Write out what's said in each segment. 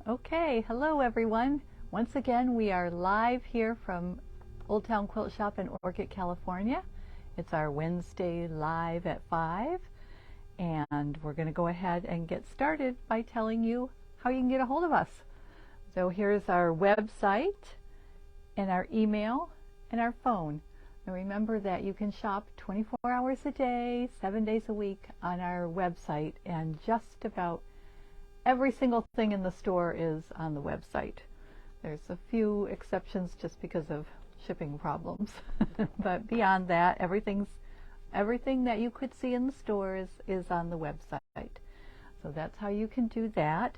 Okay, hello everyone. Once again, we are live here from Old Town Quilt Shop in Orchid, California. It's our Wednesday live at 5, and we're going to go ahead and get started by telling you how you can get a hold of us. So here's our website and our email and our phone. And remember that you can shop 24 hours a day, 7 days a week on our website, and just about every single thing in the store is on the website. There's a few exceptions just because of shipping problems. But beyond that, everything that you could see in the store is on the website. So that's how you can do that.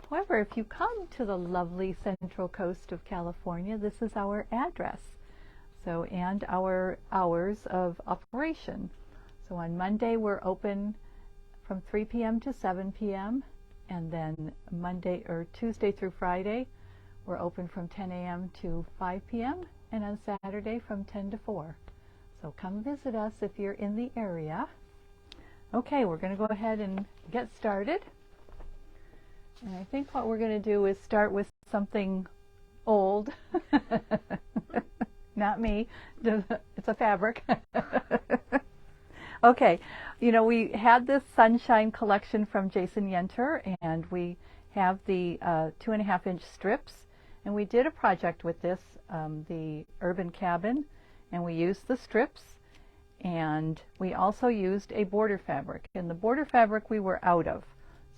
However, if you come to the lovely Central Coast of California, this is our address. So, and our hours of operation. So on Monday, we're open from 3 p.m. to 7 p.m. And then Monday or Tuesday through Friday, we're open from 10 a.m. to 5 p.m. and on Saturday from 10 to 4. So come visit us if you're in the area. Okay, we're going to go ahead and get started. And I think what we're going to do is start with something old. Not me. It's a fabric. Okay, you know, we had this Sunshine collection from Jason Yenter, and we have the 2.5-inch strips, and we did a project with this, the Urban Cabin, and we used the strips, and we also used a border fabric, and the border fabric we were out of,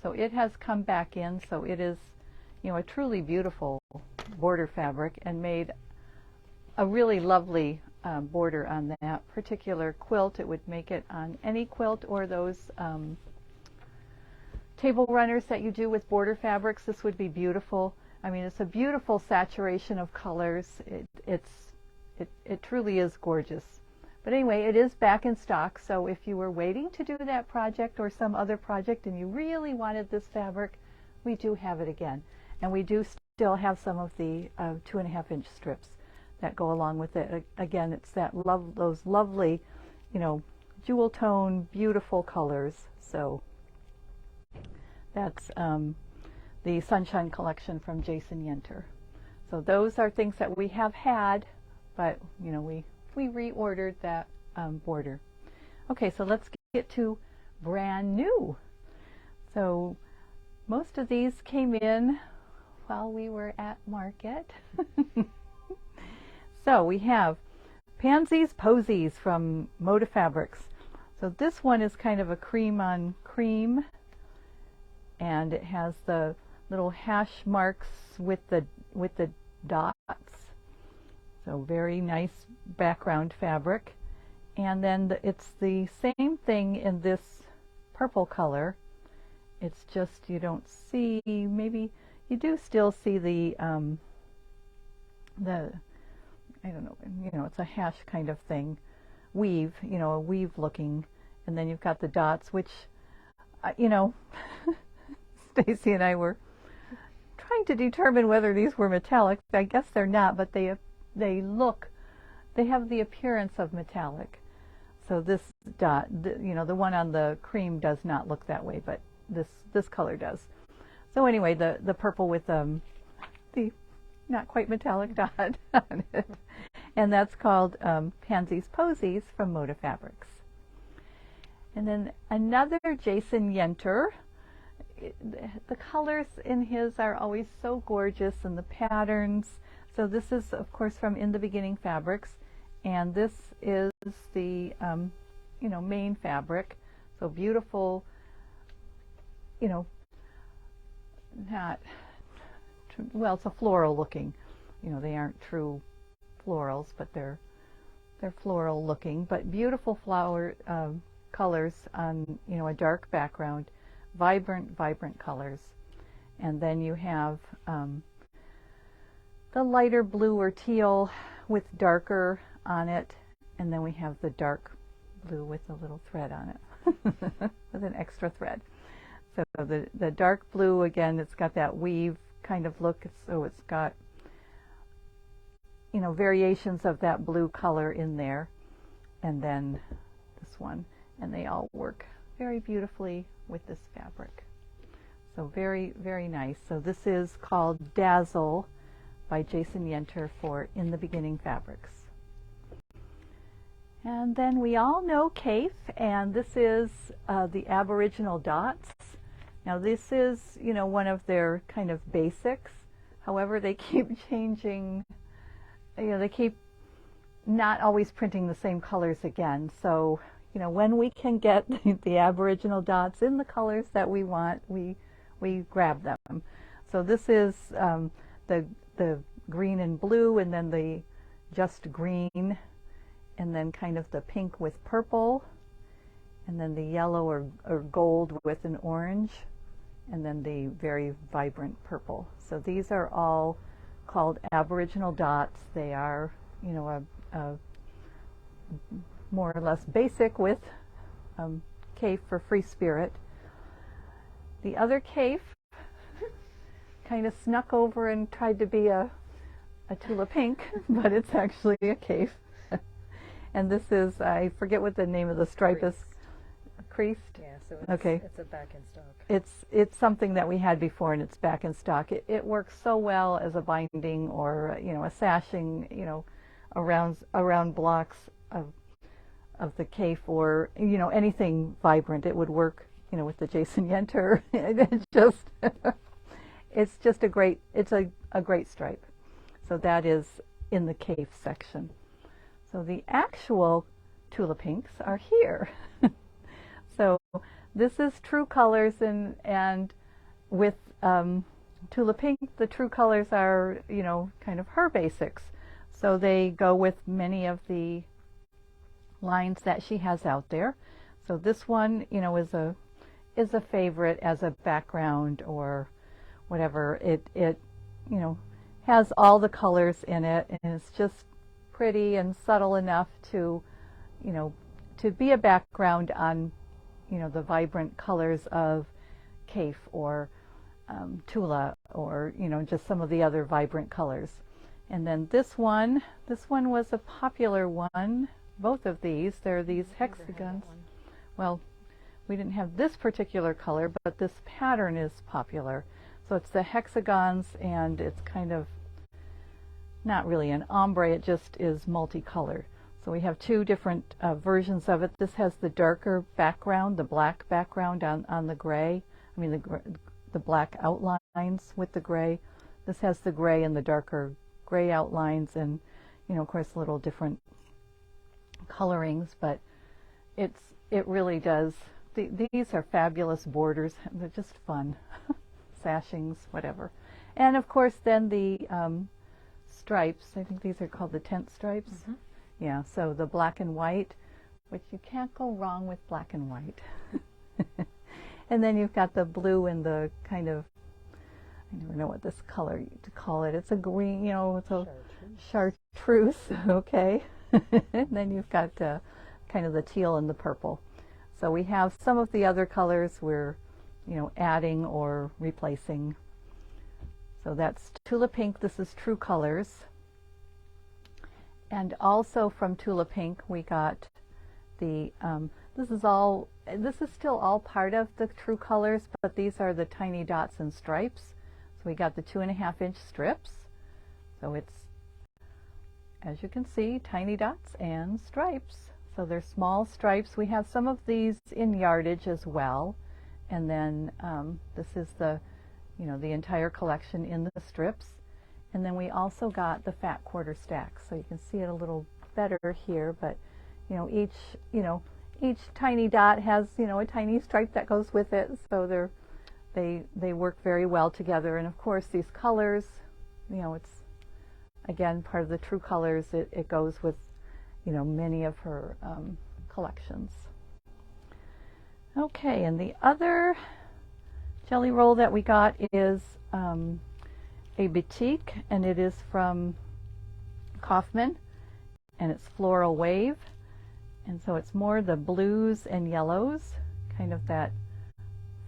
so it has come back in, so it is, you know, a truly beautiful border fabric, and made a really lovely border on that particular quilt. It would make it on any quilt or those table runners that you do with border fabrics. This would be beautiful. I mean, it's a beautiful saturation of colors. It truly is gorgeous. But anyway, it is back in stock, so if you were waiting to do that project or some other project and you really wanted this fabric, we do have it again. And we do still have some of the 2.5-inch strips that go along with it. Again, it's those lovely, you know, jewel tone, beautiful colors. So that's the Sunshine collection from Jason Yenter. So those are things that we have had, but you know, we reordered that border. Okay, so let's get to brand new. So most of these came in while we were at market. So we have Pansies Posies from Moda Fabrics. So this one is kind of a cream on cream, and it has the little hash marks with the dots. So very nice background fabric. And then it's the same thing in this purple color. It's just you don't see, maybe you do still see the I don't know, you know, it's a hash kind of thing, weave, you know, a weave looking, and then you've got the dots, which, you know, Stacy and I were trying to determine whether these were metallic. I guess they're not, but they have the appearance of metallic. So this dot, you know, the one on the cream does not look that way, but this color does. So anyway, the purple with the not quite metallic dot on it. And that's called Pansies Posies from Moda Fabrics. And then another Jason Yenter. The colors in his are always so gorgeous, and the patterns. So this is, of course, from In the Beginning Fabrics. And this is the, you know, main fabric. So beautiful, you know, not... well, it's a floral looking, you know, they aren't true florals, but they're floral looking, but beautiful flower colors on, you know, a dark background, vibrant colors. And then you have the lighter blue or teal with darker on it, and then we have the dark blue with a little thread on it, with an extra thread. So the dark blue, again, it's got that weave kind of look, so it's got, you know, variations of that blue color in there, and then this one, and they all work very beautifully with this fabric. So very, very nice. So this is called Dazzle by Jason Yenter for In the Beginning Fabrics. And then we all know Kaif, and this is the Aboriginal Dots. Now this is, one of their kind of basics. However, they keep changing, they keep not always printing the same colors again. So, when we can get the Aboriginal Dots in the colors that we want, we grab them. So this is the green and blue, and then the just green, and then kind of the pink with purple, and then the yellow or gold with an orange, and then the very vibrant purple. So these are all called Aboriginal Dots. They are, a more or less basic with Kaif for Free Spirit. The other Kaif kind of snuck over and tried to be a Tula Pink, but it's actually a Kaif. And this is, I forget what the name of the stripe is. Creased? Yeah, so it's a back in stock. It's something that we had before, and it's back in stock. It works so well as a binding or a sashing, around blocks of the Kaif, or anything vibrant. It would work, with the Jason Yenter. It's just a great stripe. So that is in the Kaif section. So the actual Tula Pinks are here. So this is True Colors, and with Tula Pink, the True Colors are, kind of her basics. So they go with many of the lines that she has out there. So this one, is a favorite as a background or whatever. It has all the colors in it, and it's just pretty and subtle enough to, to be a background on, the vibrant colors of Kaif or Tula, or, just some of the other vibrant colors. And then this one was a popular one. Both of these, they're these hexagons. Well, we didn't have this particular color, but this pattern is popular. So it's the hexagons, and it's kind of not really an ombre, it just is multicolored. So we have two different versions of it. This has the darker background, the black background on the gray. I mean the black outlines with the gray. This has the gray and the darker gray outlines, and of course little different colorings, but it really does. These are fabulous borders. They're just fun. Sashings, whatever. And of course then the stripes, I think these are called the tent stripes. Mm-hmm. Yeah, so the black and white, which you can't go wrong with black and white. And then you've got the blue and the kind of, I never know what this color to call it. It's a green, it's a chartreuse, okay. And then you've got kind of the teal and the purple. So we have some of the other colors we're, adding or replacing. So that's Tula Pink. This is True Colors. And also from Tula Pink, we got the, this is still all part of the True Colors, but these are the tiny dots and stripes. So we got the 2.5-inch strips. So it's, as you can see, tiny dots and stripes. So they're small stripes. We have some of these in yardage as well. And then this is the, the entire collection in the strips. And then we also got the fat quarter stacks. So you can see it a little better here, but each tiny dot has, a tiny stripe that goes with it. So they work very well together. And of course these colors, it's again part of the True Colors. It goes with, many of her collections. Okay, and the other jelly roll that we got is a batik, and it is from Kaufman, and it's Floral Wave. And so it's more the blues and yellows, kind of that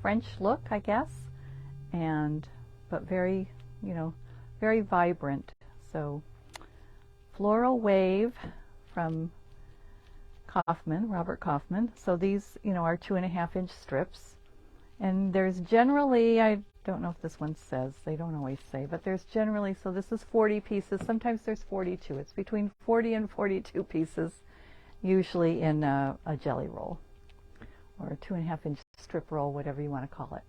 French look, I guess, but very, very vibrant. So Floral Wave from Kaufman, Robert Kaufman. So these, are 2.5-inch strips, And there's generally, I don't know if this one says, they don't always say, but there's generally, so this is 40 pieces. Sometimes there's 42. It's between 40 and 42 pieces, usually in a jelly roll or a 2.5-inch strip roll, whatever you want to call it.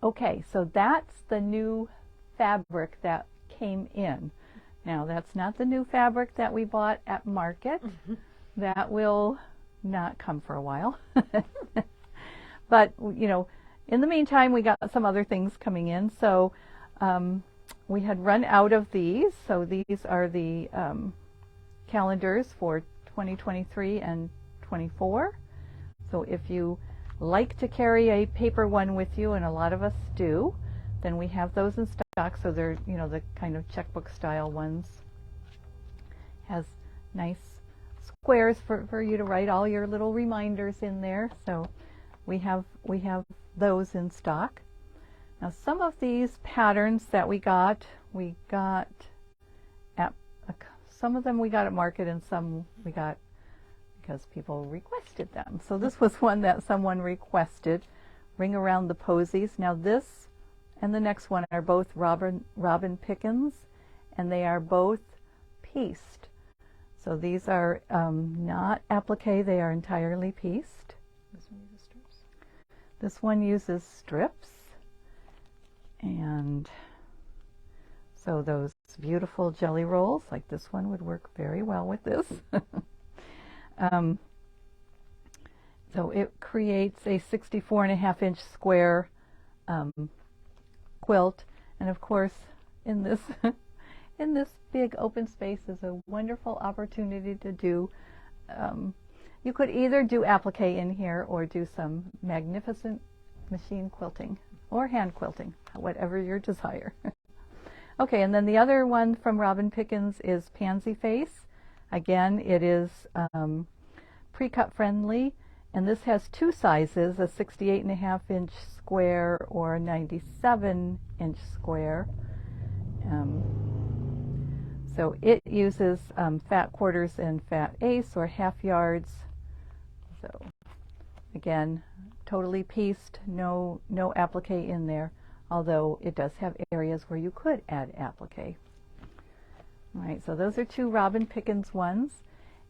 Okay, so that's the new fabric that came in. Now, that's not the new fabric that we bought at market. That will not come for a while. But, you know, in the meantime, we got some other things coming in. So we had run out of these. So these are the calendars for 2023 and 24. So if you like to carry a paper one with you, and a lot of us do, then we have those in stock. So they're, you know, the kind of checkbook style ones. Has nice squares for you to write all your little reminders in there. So we have those in stock. Now some of these patterns that we got at some of them we got at market, and some we got because people requested them. So this was one that someone requested, Ring Around the Posies. Now this and the next one are both Robin Pickens, and they are both pieced. So these are not applique, they are entirely pieced. This one uses strips. This one uses strips. And so those beautiful jelly rolls, like this one, would work very well with this. So it creates a 64.5-inch square quilt. And of course, in this in this big open space is a wonderful opportunity to do, you could either do applique in here or do some magnificent machine quilting or hand quilting, whatever your desire. Okay, and then the other one from Robin Pickens is Pansy Face. Again, it is pre-cut friendly, and this has two sizes, a 68.5-inch square or a 97-inch square. So it uses fat quarters and fat eighths or half yards. So again, totally pieced, no applique in there, although it does have areas where you could add applique. All right, so those are two Robin Pickens ones.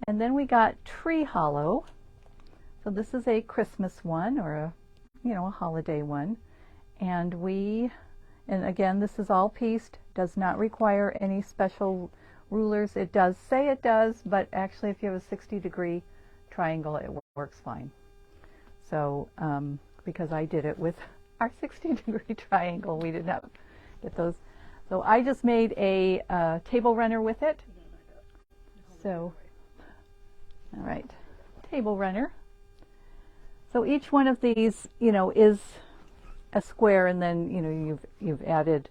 And then we got Tree Hollow. So this is a Christmas one, or a, you know, a holiday one. And again, this is all pieced, does not require any special rulers. It does say it does, but actually if you have a 60-degree triangle, it works fine. So, because I did it with our 60-degree triangle, we did not get those. So I just made a table runner with it. So, all right, table runner. So each one of these, you know, is a square, and then, you know, you've added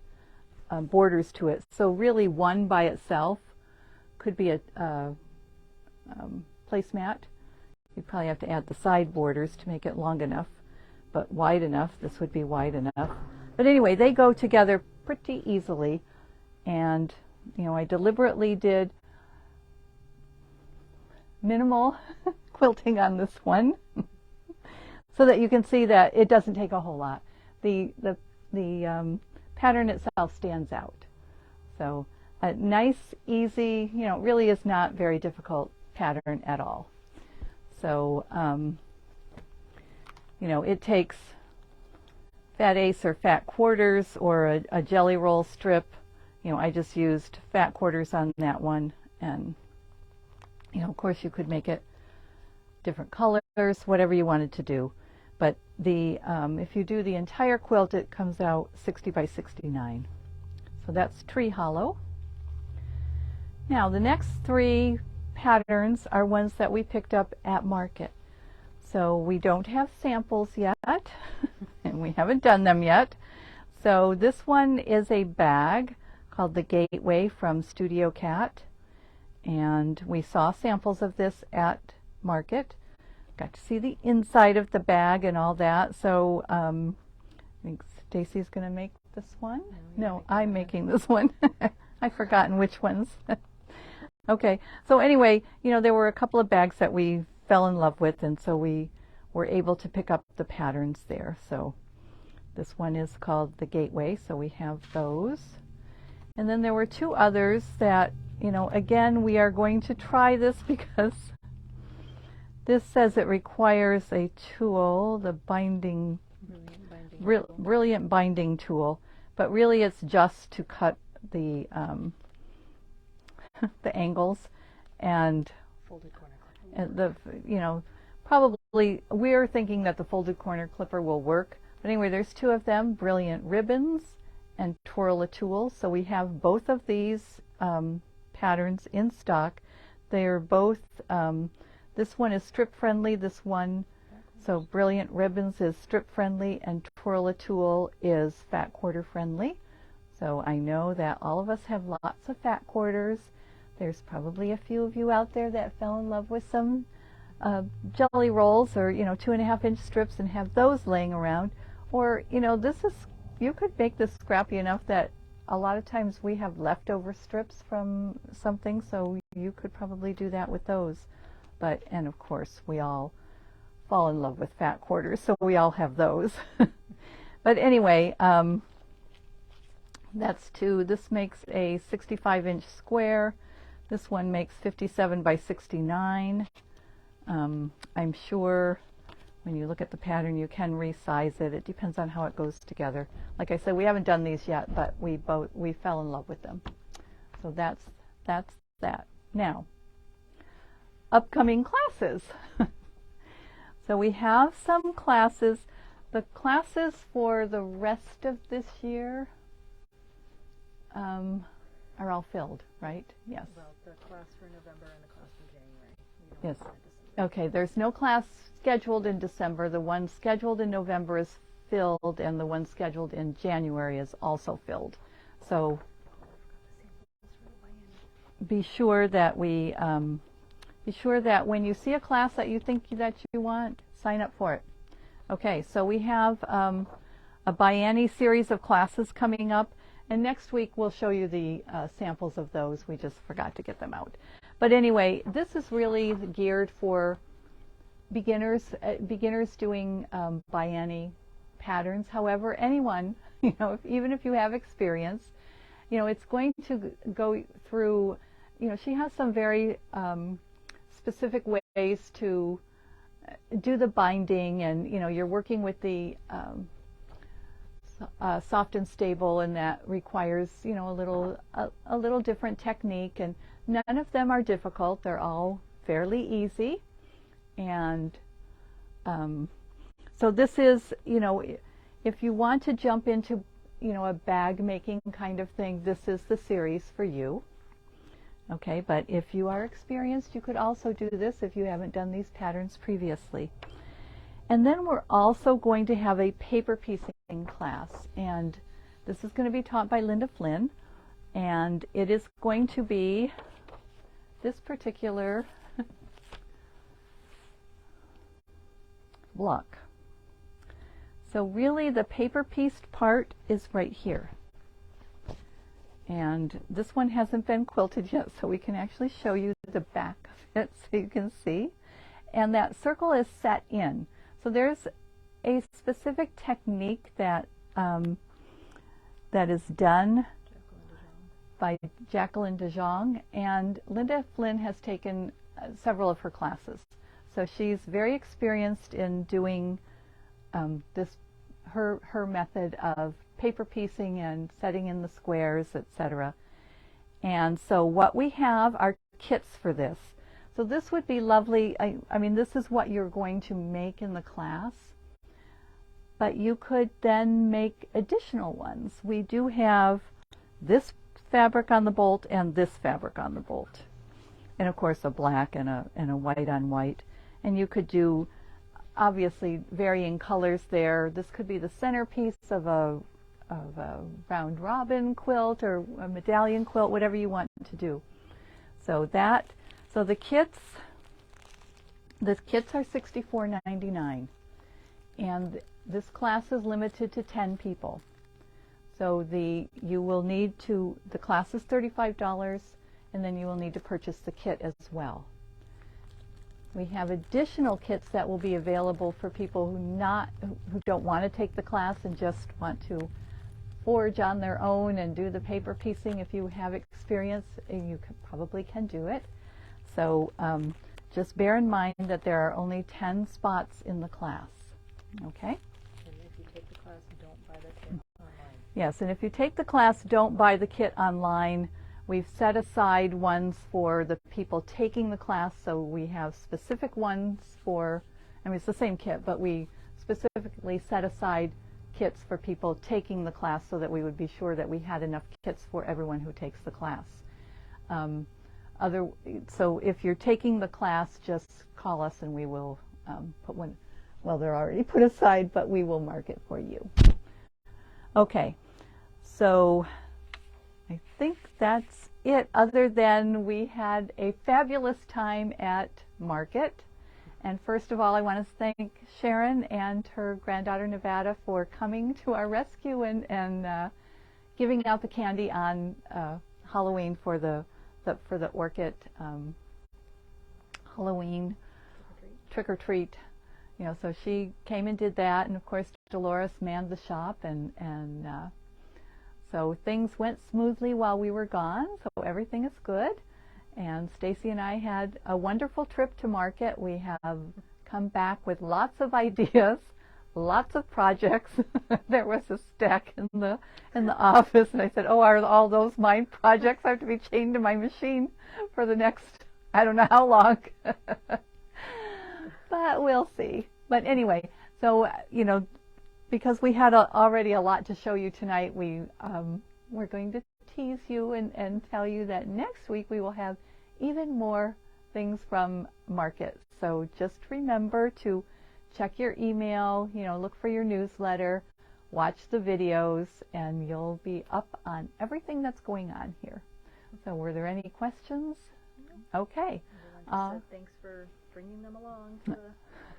borders to it. So really, one by itself could be a placemat. You'd probably have to add the side borders to make it long enough, but wide enough. This would be wide enough. But anyway, they go together pretty easily, and you know, I deliberately did minimal quilting on this one so that you can see that it doesn't take a whole lot. The pattern itself stands out. So a nice, easy, you know, it really is not very difficult pattern at all. So, you know, it takes fat eighths or fat quarters or a jelly roll strip. You know, I just used fat quarters on that one, and, you know, of course you could make it different colors, whatever you wanted to do. But the if you do the entire quilt, it comes out 60 by 69. So that's Tree Hollow. Now the next three patterns are ones that we picked up at market. So we don't have samples yet, and we haven't done them yet. So this one is a bag called the Gateway from Studio Cat, and we saw samples of this at market. Got to see the inside of the bag and all that. So I think Stacy's going to make this one. No, I'm making this one. I've forgotten which ones. Okay, so anyway, you know, there were a couple of bags that we fell in love with, and so we were able to pick up the patterns there. So This one is called the Gateway, so we have those. And then there were two others that, again, we are going to try this because this says it requires a tool, the brilliant binding tool, but really it's just to cut the the angles and folded corner the probably we're thinking that the folded corner clipper will work. But anyway, there's two of them, Brilliant Ribbons and Twirl-A-Tool. So we have both of these patterns in stock. They're both, this one is strip friendly, this one, so Brilliant Ribbons is strip friendly and Twirl-A-Tool is fat quarter friendly. So I know that all of us have lots of fat quarters. There's probably a few of you out there that fell in love with some jelly rolls or 2.5-inch strips and have those laying around. Or you could make this scrappy enough that a lot of times we have leftover strips from something, so you could probably do that with those. And of course we all fall in love with fat quarters, so we all have those. But anyway, that's two. This makes a 65-inch square. This one makes 57 by 69. I'm sure when you look at the pattern you can resize it. It depends on how it goes together. Like I said, we haven't done these yet, but we fell in love with them. So that's that. Now, upcoming classes. So we have some classes. The classes for the rest of this year are all filled, right? Yes. Well, the class for November and the class for January. Yes. Okay, there's no class scheduled in December. The one scheduled in November is filled, and the one scheduled in January is also filled. So be sure that when you see a class that you think that you want, sign up for it. Okay, so we have a biennial series of classes coming up, and next week we'll show you the samples of those. We just forgot to get them out. But anyway, this is really geared for beginners doing biennial patterns. However, anyone, even if you have experience, it's going to go through, she has some very specific ways to do the binding, and you're working with the soft and stable, and that requires a little different technique, and none of them are difficult. They're all fairly easy. And so this is, if you want to jump into a bag making kind of thing, this is the series for you. Okay, but if you are experienced, you could also do this if you haven't done these patterns previously. And then we're also going to have a paper piecing class, and this is going to be taught by Linda Flynn, and it is going to be this particular block. So really the paper pieced part is right here. And this one hasn't been quilted yet, so we can actually show you the back of it so you can see. And that circle is set in. So there's a specific technique that that is done by Jacqueline DeJong, and Linda Flynn has taken several of her classes. So she's very experienced in doing her method of paper piecing and setting in the squares, etc. And so what we have are kits for this. So this would be lovely. I mean, this is what you're going to make in the class, but you could then make additional ones. We do have this fabric on the bolt and this fabric on the bolt, and of course a black and a white on white. And you could do obviously varying colors there. This could be the centerpiece of a round robin quilt or a medallion quilt, whatever you want to do. So the kits are $64.99, and this class is limited to 10 people. So the class is $35, and then you will need to purchase the kit as well. We have additional kits that will be available for people who don't want to take the class and just want to forge on their own and do the paper piecing. If you have experience, you probably can do it. So just bear in mind that there are only 10 spots in the class. Okay? And if you take the class, don't buy the kit online. Yes, and if you take the class, don't buy the kit online. We've set aside ones for the people taking the class, so we have specific ones for, I mean, it's the same kit, but we specifically set aside kits for people taking the class so that we would be sure that we had enough kits for everyone who takes the class. So if you're taking the class, just call us and we will put one, well, they're already put aside, but we will mark it for you. Okay, so I think that's it, other than we had a fabulous time at Market. And first of all, I want to thank Sharon and her granddaughter Nevada for coming to our rescue and giving out the candy on Halloween for the Orchid Halloween trick-or-treat. You know, so she came and did that, and of course Dolores manned the shop, and so things went smoothly while we were gone, so everything is good. And Stacy and I had a wonderful trip to Market. We have come back with lots of ideas, lots of projects. There was a stack in the office, and I said, "Oh, are all those my projects? I have to be chained to my machine for the next, I don't know how long." But we'll see. But anyway, so you know, because we had already a lot to show you tonight, we're going to tease you and tell you that next week we will have even more things from Market. So just remember to check your email, you know, look for your newsletter, watch the videos, and you'll be up on everything that's going on here. So were there any questions? Okay. Everyone just said thanks for bringing them along to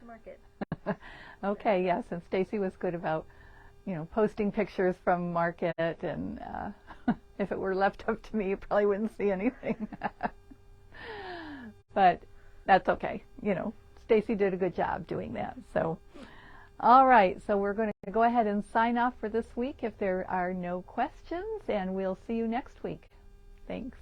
Market. Okay, yes, and Stacy was good about, you know, posting pictures from Market, and if it were left up to me, you probably wouldn't see anything. But that's okay. You know, Stacy did a good job doing that. So, all right, so we're going to go ahead and sign off for this week if there are no questions, and we'll see you next week. Thanks.